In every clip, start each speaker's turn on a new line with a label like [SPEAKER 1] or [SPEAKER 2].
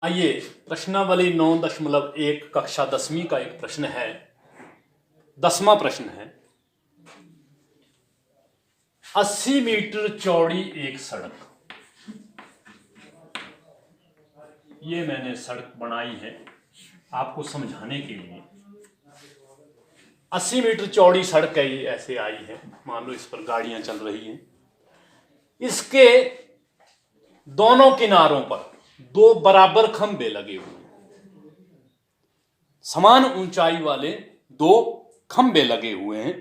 [SPEAKER 1] आइए प्रश्नावली 9.1 कक्षा 10वीं का एक प्रश्न है। 10वां प्रश्न है, 80 मीटर चौड़ी एक सड़क। ये मैंने सड़क बनाई है आपको समझाने के लिए। 80 मीटर चौड़ी सड़क है, ये ऐसे आई है, मान लो इस पर गाड़ियां चल रही हैं। इसके दोनों किनारों पर दो बराबर खंभे लगे हुए हैं, समान ऊंचाई वाले दो खंभे लगे हुए हैं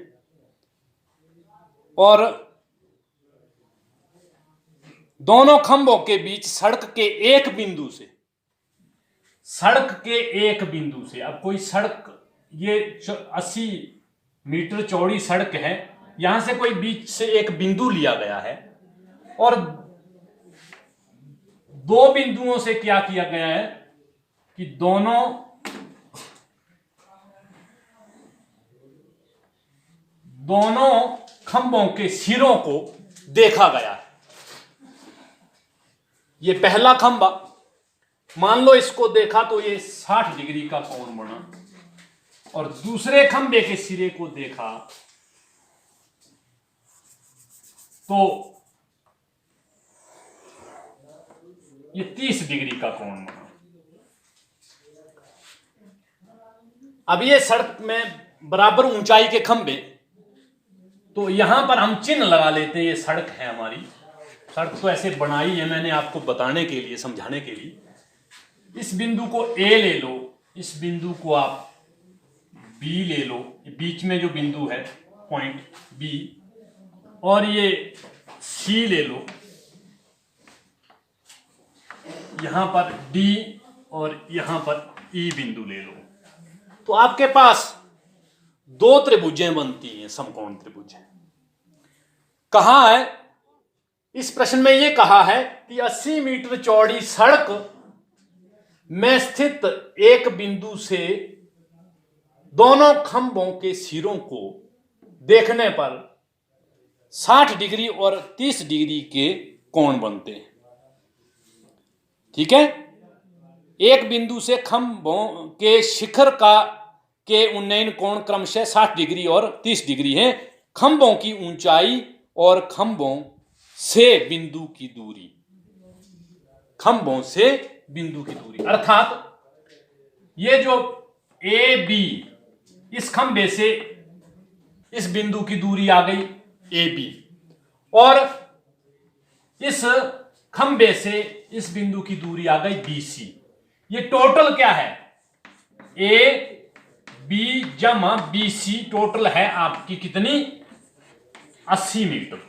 [SPEAKER 1] और दोनों खंभों के बीच सड़क के एक बिंदु से अब कोई सड़क, ये 80 मीटर चौड़ी सड़क है, यहां से कोई बीच से एक बिंदु लिया गया है और दो बिंदुओं से क्या किया गया है कि दोनों खंभों के सिरों को देखा गया है। ये पहला खंभा, मान लो इसको देखा तो ये 60 डिग्री का कोण बना, और दूसरे खंभे के सिरे को देखा तो ये 30 डिग्री का कोण बना। अब ये सड़क में बराबर ऊंचाई के खंभे, तो यहां पर हम चिन्ह लगा लेते हैं, ये सड़क है हमारी। सड़क तो ऐसे बनाई है मैंने आपको बताने के लिए, समझाने के लिए। इस बिंदु को ए ले लो, इस बिंदु को आप बी ले लो, बीच में जो बिंदु है पॉइंट बी, और ये सी ले लो, यहां पर डी, और यहां पर ई बिंदु ले लो। तो आपके पास दो त्रिभुजें बनती हैं, समकोण त्रिभुज। कहा है इस प्रश्न में, ये कहा है कि 80 मीटर चौड़ी सड़क में स्थित एक बिंदु से दोनों खंभों के सिरों को देखने पर 60 डिग्री और 30 डिग्री के कोण बनते हैं। ठीक है, एक बिंदु से खंभों के शिखर के उन्नयन कोण क्रमशः 60 डिग्री और 30 डिग्री है। खंभों की ऊंचाई और खंभों से बिंदु की दूरी, अर्थात ये जो ए बी, इस खंभे से इस बिंदु की दूरी आ गई ए बी, और इस खंभे से इस बिंदु की दूरी आ गई बी सी। ये टोटल क्या है, ए बी जमा बी सी, टोटल है आपकी कितनी, 80 मीटर।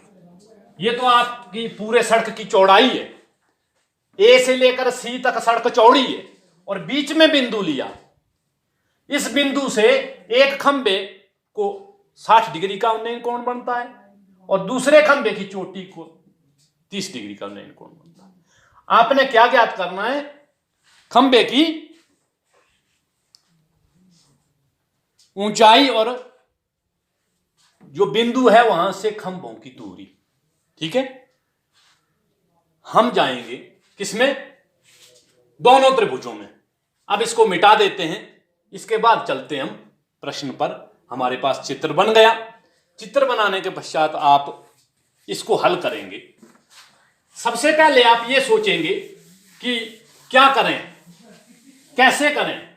[SPEAKER 1] ये तो आपकी पूरे सड़क की चौड़ाई है, ए से लेकर सी तक सड़क चौड़ी है, और बीच में बिंदु लिया। इस बिंदु से एक खंबे को 60 डिग्री का उन्नयन कोण बनता है, और दूसरे खंबे की चोटी को 30 डिग्री का उन्नयन कोण बनता है। आपने क्या ज्ञात करना है, खंबे की ऊंचाई और जो बिंदु है वहां से खंभों की दूरी। ठीक है, हम जाएंगे किसमें, दोनों त्रिभुजों में। अब इसको मिटा देते हैं, इसके बाद चलते हम प्रश्न पर। हमारे पास चित्र बन गया। चित्र बनाने के पश्चात आप इसको हल करेंगे। सबसे पहले आप ये सोचेंगे कि क्या करें, कैसे करें।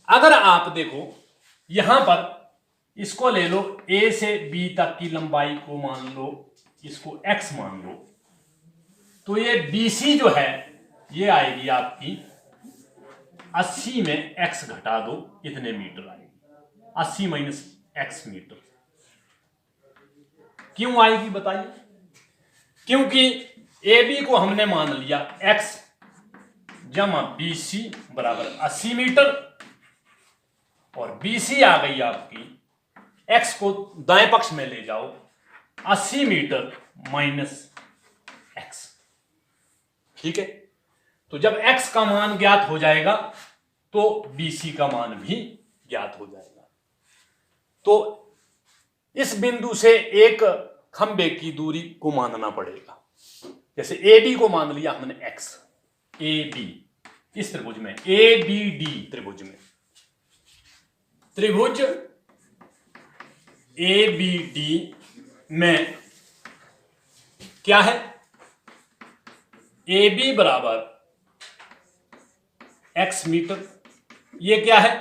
[SPEAKER 1] अगर आप देखो यहां पर, इसको ले लो, ए से बी तक की लंबाई को मान लो, इसको x मान लो, तो ये BC जो है ये आएगी आपकी 80 में x घटा दो, इतने मीटर आएगी, 80 माइनस x मीटर। क्यों आएगी बताइए, क्योंकि AB को हमने मान लिया x जमा BC बराबर 80 मीटर, और BC आ गई आपकी, x को दाएं पक्ष में ले जाओ, 80 मीटर माइनस x। ठीक है, तो जब x का मान ज्ञात हो जाएगा तो BC का मान भी ज्ञात हो जाएगा। तो इस बिंदु से एक खंबे की दूरी को मानना पड़ेगा। जैसे AB को मान लिया हमने x, ए बी, इस त्रिभुज में ए बी डी त्रिभुज में, त्रिभुज ए बी डी में क्या है, ए बी बराबर x मीटर। ये क्या है,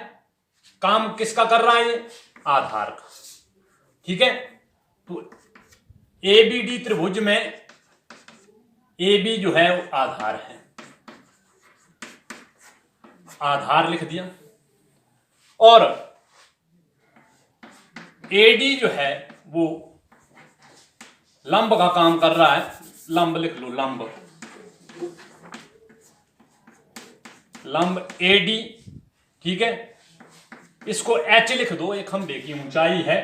[SPEAKER 1] काम किसका कर रहा है, ये आधार का। ठीक है, तो ए बी डी त्रिभुज में ए बी जो है वो आधार है, आधार लिख दिया, और ए डी जो है वो लंब का काम कर रहा है, लंब लिख लो, लंब, लंब ए डी। ठीक है, इसको एच लिख दो, एक खंभे की ऊंचाई है,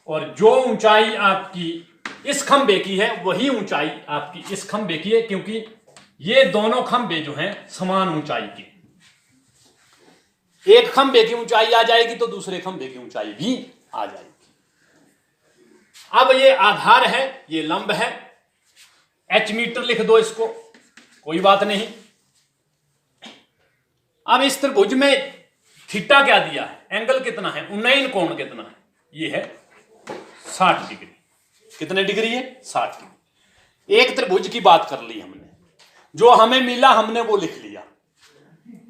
[SPEAKER 1] और जो ऊंचाई आपकी इस खंभे की है वही ऊंचाई आपकी इस खंभे की है, क्योंकि ये दोनों खंभे जो हैं समान ऊंचाई के, एक खंभे की ऊंचाई आ जाएगी तो दूसरे खंभे की ऊंचाई भी आ जाएगी। अब ये आधार है, ये लंब है, एच मीटर लिख दो इसको, कोई बात नहीं। अब इस त्रिभुज में थीटा क्या दिया है, एंगल कितना है, उन्नयन कोण कितना है, ये है 60 डिग्री। कितने डिग्री है, 60 डिग्री। एक त्रिभुज की बात कर ली हमने, जो हमें मिला हमने वो लिख लिया।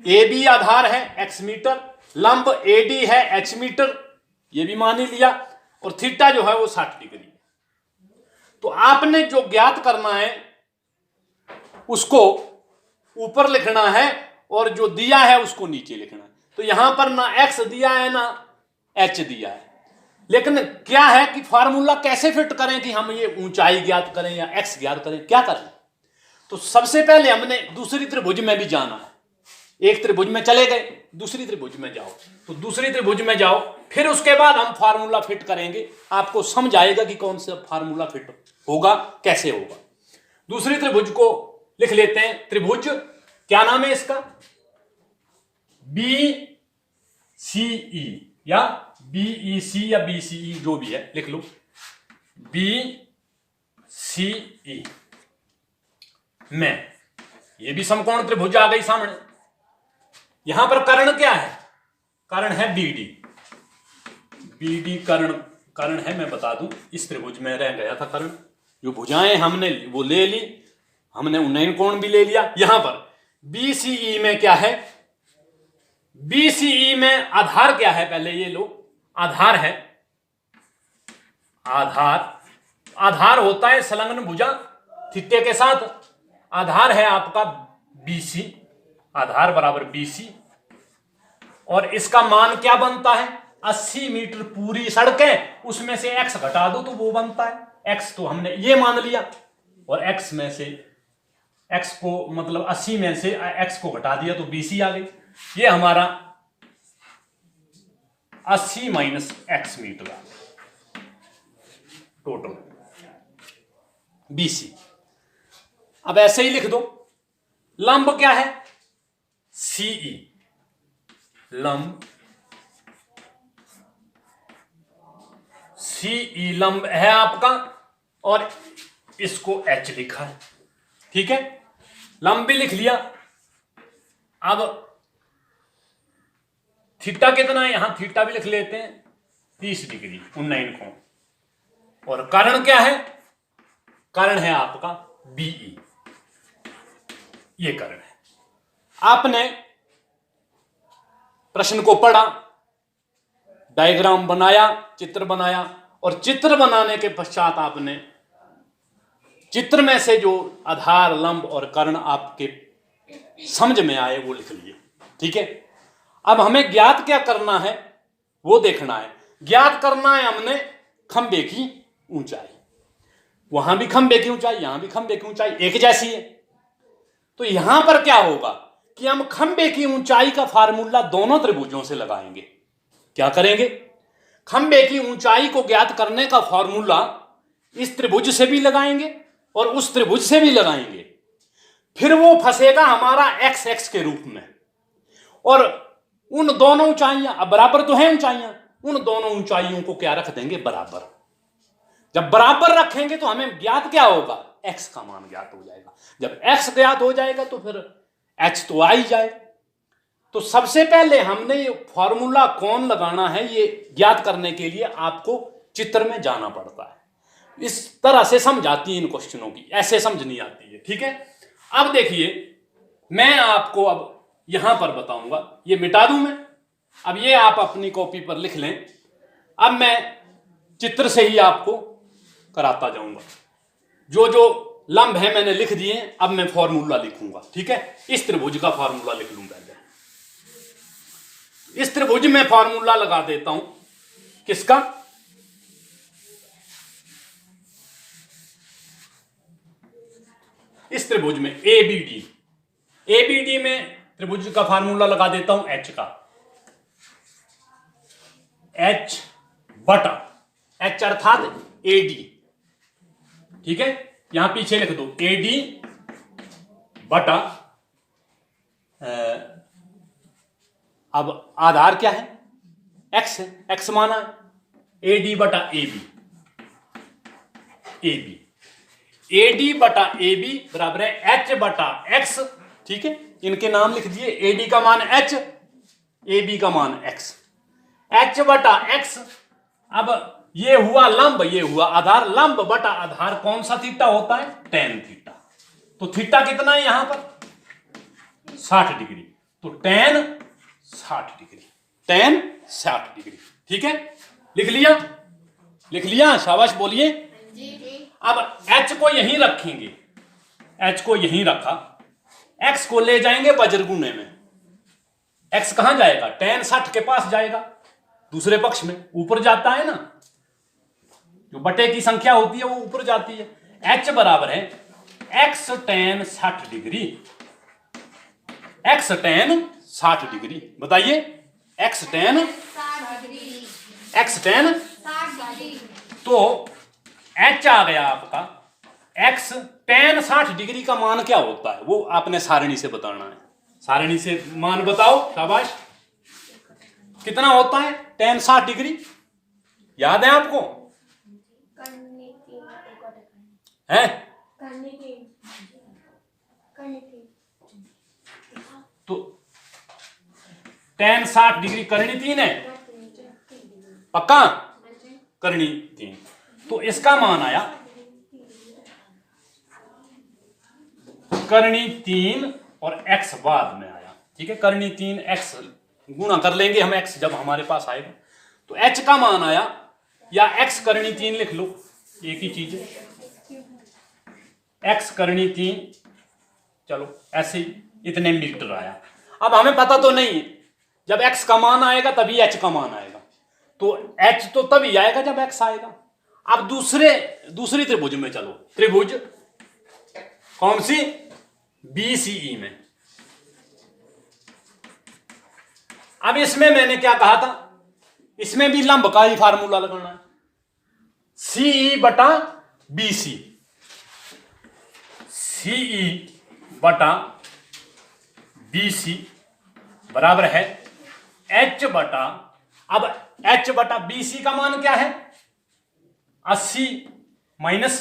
[SPEAKER 1] ए बी आधार है x मीटर, लंब ए डी है h मीटर, ये भी मान ही लिया, और थीटा जो है वो 60 डिग्री। तो आपने जो ज्ञात करना है उसको ऊपर लिखना है, और जो दिया है उसको नीचे लिखना है। तो यहां पर ना x दिया है ना h दिया है, लेकिन क्या है कि फार्मूला कैसे फिट करें कि हम ये ऊंचाई ज्ञात करें या x ज्ञात करें, क्या करें। तो सबसे पहले हमने दूसरी त्रिभुज में भी जाना है। एक त्रिभुज में चले गए, दूसरी त्रिभुज में जाओ, तो दूसरी त्रिभुज में जाओ, फिर उसके बाद हम फार्मूला फिट करेंगे, आपको समझ आएगा कि कौन सा फार्मूला फिट होगा, कैसे होगा। दूसरी त्रिभुज को लिख लेते हैं, त्रिभुज क्या नाम है इसका, बी सी ई या बी ई सी या बी सी ई, जो भी है लिख लो, बी सी ई में ये भी समकोण त्रिभुज आ गई सामने। यहां पर कर्ण क्या है, कर्ण है बी डी, बी डी कर्ण है, मैं बता दूं इस त्रिभुज में रह गया था कर्ण। जो भुजाएं हमने वो ले ली, हमने उन्नयन कोण भी ले लिया। यहां पर बीसीई में क्या है, बीसीई में आधार क्या है, पहले ये लो, आधार है, आधार होता है संलग्न भुजा थीटे के साथ, आधार है आपका बीसी, आधार बराबर बीसी, और इसका मान क्या बनता है, 80 मीटर पूरी सड़कें, उसमें से x घटा दो तो वो बनता है, x तो हमने ये मान लिया, और x में से x को मतलब 80 में से x को घटा दिया तो BC आ गई। ये हमारा 80 माइनस x मीटर आ गया टोटल BC। अब ऐसे ही लिख दो, लंब क्या है, CE, लंब CE लंब है आपका, और इसको H लिखा है। ठीक है, लंब भी लिख लिया। अब थीटा कितना है, यहां थीटा भी लिख लेते हैं, 30 डिग्री उन्नयन कोण, और कर्ण क्या है, कर्ण है आपका BE, ये कर्ण है। आपने प्रश्न को पढ़ा, डायग्राम बनाया, चित्र बनाया, और चित्र बनाने के पश्चात आपने चित्र में से जो आधार, लंब और कर्ण आपके समझ में आए वो लिख लिए। ठीक है, अब हमें ज्ञात क्या करना है वो देखना है। ज्ञात करना है हमने खंबे की ऊंचाई, वहां भी खंबे की ऊंचाई, यहां भी खंबे की ऊंचाई एक जैसी है। तो यहां पर क्या होगा कि हम खंबे की ऊंचाई का फार्मूला दोनों त्रिभुजों से लगाएंगे। क्या करेंगे, खंबे की ऊंचाई को ज्ञात करने का फार्मूला इस त्रिभुज से भी लगाएंगे और उस त्रिभुज से भी लगाएंगे, फिर वो फंसेगा हमारा एक्स एक्स के रूप में, और उन दोनों ऊंचाइयां, अब बराबर तो है ऊंचाइयां, उन दोनों ऊंचाइयों को क्या रख देंगे, बराबर। जब बराबर रखेंगे तो हमें ज्ञात क्या होगा, एक्स का मान ज्ञात हो जाएगा। जब एक्स ज्ञात हो जाएगा तो फिर h तो आ ही जाए। तो सबसे पहले हमने ये फॉर्मूला कौन लगाना है ये ज्ञात करने के लिए आपको चित्र में जाना पड़ता है। इस तरह से समझ आती है इन क्वेश्चनों की, ऐसे समझ नहीं आती है। ठीक है, अब देखिए मैं आपको अब यहां पर बताऊंगा, ये मिटा दूं मैं, अब ये आप अपनी कॉपी पर लिख लें। अब मैं चित्र से ही आपको कराता जाऊंगा, जो जो लंब है मैंने लिख दिए, अब मैं फॉर्मूला लिखूंगा। ठीक है, इस त्रिभुज का फॉर्मूला लिख लूं पहले। इस त्रिभुज में फॉर्मूला लगा देता हूं, किसका? इस त्रिभुज में एबीडी, एबीडी में त्रिभुज का फॉर्मूला लगा देता हूं एच का, एच बटा एच अर्थात एडी। ठीक है, यहां पीछे लिख दो एडी बटा अब आधार क्या है? एक्स है, एक्स माना है, एडी बटा एबी, एबी एडी बटा एबी बराबर है एच बटा एक्स। ठीक है, इनके नाम लिख दिए, एडी का मान एच, एबी का मान एक्स, एच बटा एक्स। अब ये हुआ लंब, ये हुआ आधार, लंब बटा आधार कौन सा थीटा होता है? Tan theta. तो थीटा कितना है यहां पर? 60 डिग्री। तो टेन 60 डिग्री, टेन 60 डिग्री। ठीक है, लिख लिया? लिख लिया, शाबाश बोलिए। अब h को यहीं रखेंगे, h को यहीं रखा, x को ले जाएंगे वज्रगुणे में। x कहां जाएगा? टेन 60 के पास जाएगा, दूसरे पक्ष में, ऊपर जाता है ना, जो बटे की संख्या होती है वो ऊपर जाती है। h बराबर है x ten 60 degree, x ten 60 degree. बताइए, x टेन 60 तो h आ गया आपका, x टेन 60 डिग्री का मान क्या होता है वो आपने सारणी से बताना है। सारणी से मान बताओ, शाबाश। कितना होता है टेन 60 डिग्री? याद है आपको? है? तो टेन 60 डिग्री करनी 3 है, पक्का? करनी 3। तो इसका मान आया करनी 3 और x बाद में आया। ठीक है, करनी 3 x गुणा कर लेंगे हम, x जब हमारे पास आएगा। तो h का मान आया, या x करनी 3 लिख लो, एक ही चीज है, x करनी 3, चलो ऐसे इतने मीटर आया। अब हमें पता तो नहीं, जब x का मान आएगा तभी h का मान आएगा, तो h तो तभी आएगा जब x आएगा। अब दूसरी त्रिभुज में चलो, त्रिभुज कौन सी? BCE में। अब इसमें मैंने क्या कहा था, इसमें भी लंब का ही फार्मूला लगाना है, CE बटा BC, CE बटा BC बराबर है H बटा, अब H बटा BC का मान क्या है? 80 minus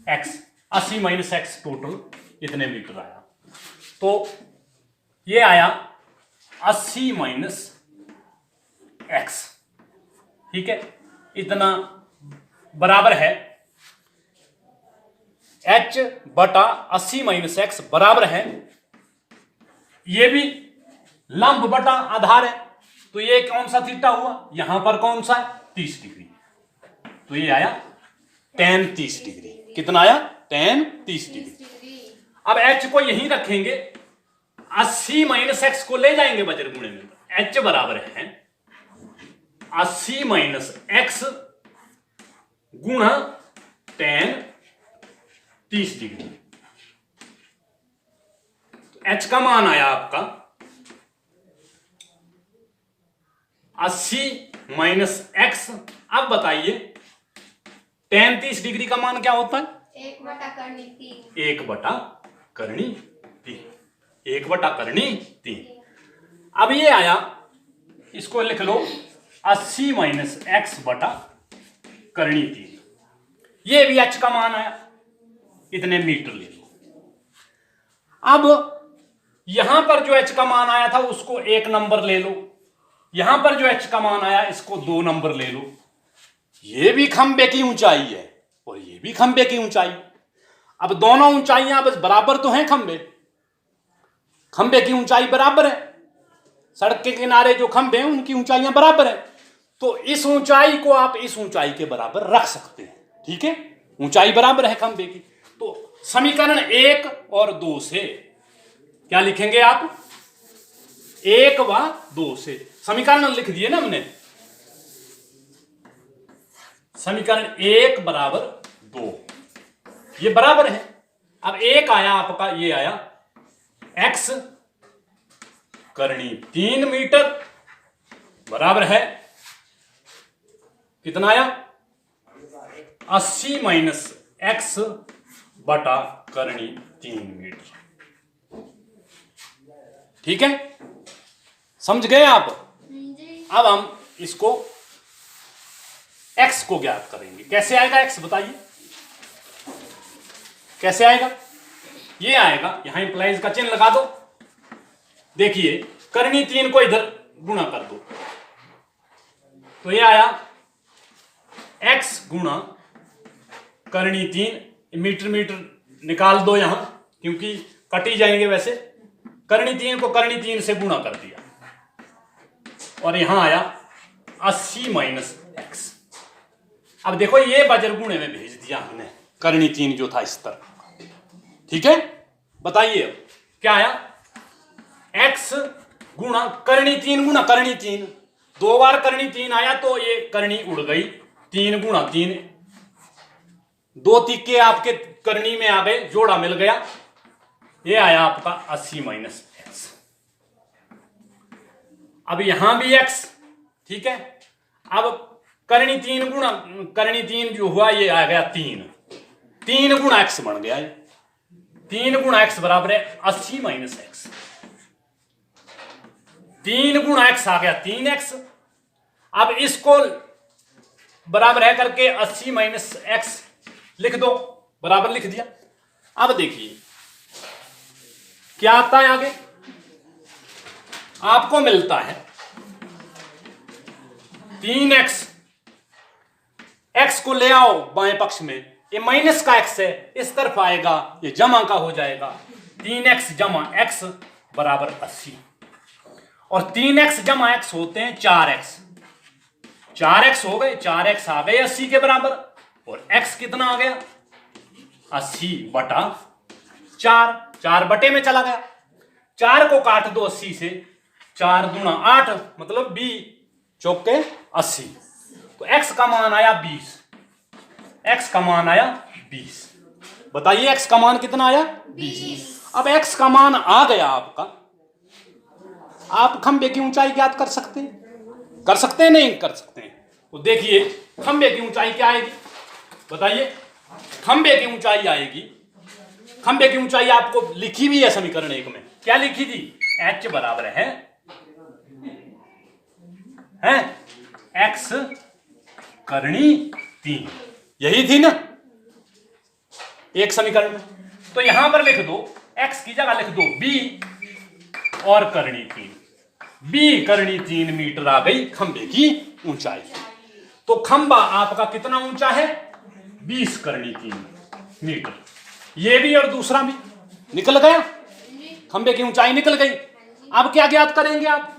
[SPEAKER 1] x, 80 minus x total इतने मीटर आया। तो ये आया 80 माइनस एक्स। ठीक है, इतना बराबर है h बटा 80 माइनस एक्स बराबर है, ये भी लंब बटा आधार है, तो ये कौन सा थीटा हुआ? यहां पर कौन सा है? 30 डिग्री। तो ये आया टेन 30 डिग्री। कितना आया? Ten 30 degree. अब h को यहीं रखेंगे, 80 माइनस एक्स को ले जाएंगे वज्रगुणे में, h बराबर है 80 माइनस एक्स गुणा टेन 30 डिग्री। h का मान आया आपका 80 माइनस एक्स। अब बताइए टेन 30 डिग्री का मान क्या होता है?
[SPEAKER 2] 1 बटा करनी 3।
[SPEAKER 1] 1 बटा करनी 3, 1 बटा करनी 3। अब ये आया, इसको लिख लो 80 माइनस एक्स बटा करनी 3। ये भी h का मान आया, इतने मीटर ले लो। अब यहां पर जो h का मान आया था उसको 1 नंबर ले लो, यहां पर जो h का मान आया इसको 2 नंबर ले लो। ये भी खंबे की ऊंचाई है और ये भी खंबे की ऊंचाई। अब दोनों ऊंचाइयां बस बराबर तो हैं, खंबे की ऊंचाई बराबर है, सड़क के किनारे जो खंबे हैं उनकी ऊंचाइयां बराबर है। तो इस ऊंचाई को आप इस ऊंचाई के बराबर रख सकते हैं, ठीक है, ऊंचाई बराबर है खंबे की। तो समीकरण 1 और 2 से क्या लिखेंगे आप, 1 व 2 से समीकरण लिख दिए ना हमने, समीकरण 1 बराबर 2, ये बराबर है। अब 1 आया आपका, ये आया x करनी 3 मीटर बराबर है कितना आया, 80 माइनस x बटा करनी 3 मीटर। ठीक है, समझ गए आप। अब हम इसको x को ज्ञात करेंगे। कैसे आएगा x बताइए, कैसे आएगा, ये आएगा, यहां इंप्लाइज का चिन्ह लगा दो। देखिए करनी 3 को इधर गुणा कर दो तो ये आया x गुणा करनी 3, मीटर मीटर निकाल दो यहां क्योंकि कट ही जाएंगे वैसे। करनी 3 को करनी 3 से गुणा कर दिया और यहां आया 80 माइनस x। अब देखो ये बजर गुणे में भेज दिया हमने, करनी 3 जो था इस तरह, ठीक है। बताइए क्या आया, x गुणा करनी 3 गुणा करनी 3, 2 बार करनी 3 आया तो ये करनी उड़ गई, 3 गुणा 3, 2 तिक्के आपके करनी में आ गए, जोड़ा मिल गया, ये आया आपका 80 माइनस x। अब यहां भी x, ठीक है। अब करनी 3 गुणा करनी 3 जो हुआ ये आ गया 3 गुणा x बन गया, 3 गुणा x बराबर है 80 माइनस x। 3 गुणा x आ गया 3x। अब इसको बराबर है करके 80 माइनस x लिख दो, बराबर लिख दिया। अब देखिए क्या आता है आगे, आपको मिलता है 3x, x को ले आओ बाएं पक्ष में, ये माइनस का x है, इस तरफ आएगा ये जमा का हो जाएगा, 3x जमा x बराबर 80। और 3x जमा x होते हैं 4x, 4x हो गए, 4x आ गए 80 के बराबर, और x कितना आ गया 80 बटा 4, 4 बटे में चला गया, 4 को काट दो 80 से, 4 दूना 8 मतलब 20 चौके 80, तो x का मान आया 20, x का मान आया 20। बताइए x का मान कितना आया 20। अब x का मान आ गया आपका, आप खंबे की ऊंचाई ज्ञात कर सकते हैं, कर सकते हैं नहीं कर सकते हैं। तो देखिए खंबे की ऊंचाई क्या आएगी बताइए, खंबे की ऊंचाई आएगी, खंबे की ऊंचाई आपको लिखी भी है समीकरण 1 में, क्या लिखी थी, h बराबर है x करनी 3, यही थी ना एक समीकरण में। तो यहां पर लिख दो, x की जगह लिख दो b और करनी 3, b करनी 3 मीटर आ गई खंबे की ऊंचाई। तो खंबा आपका कितना ऊंचा है 20 करनी 3 मीटर, ये भी और दूसरा भी निकल गया, खंबे की ऊंचाई निकल गई। अब क्या ज्ञात करेंगे आप,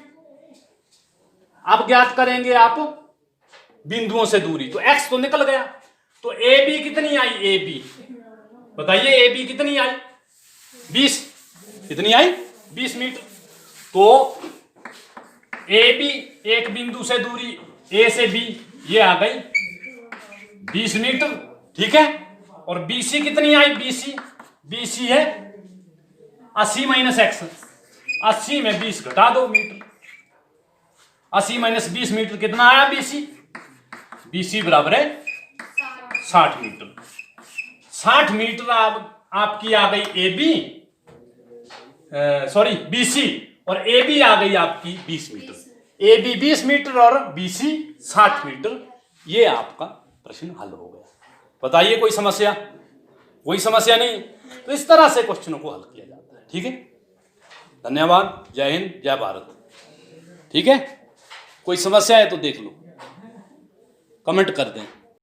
[SPEAKER 1] अब ज्ञात करेंगे आप बिंदुओं से दूरी, तो x तो निकल गया, तो AB कितनी आई, AB बताइए AB कितनी आई 20, कितनी आई 20 मीटर। तो AB एक बिंदु से दूरी A से B ये आ गई 20 मीटर, ठीक है। और BC कितनी आई, BC है 80 माइनस x, 80 में 20 घटा दो मीटर, 80 माइनस 20 मीटर कितना आया BC बराबर है 60 मीटर। 60 मीटर आपकी आ गई AB, सॉरी BC, और AB आ गई आपकी 20 मीटर, AB 20 मीटर और BC 60 मीटर। ये आपका प्रश्न हल हो गया। बताइए कोई समस्या, कोई समस्या नहीं। तो इस तरह से क्वेश्चनों को हल किया जाता है, ठीक है। धन्यवाद। जय हिंद, जय भारत। ठीक है, कोई समस्या है तो देख लो, कमेंट कर दें।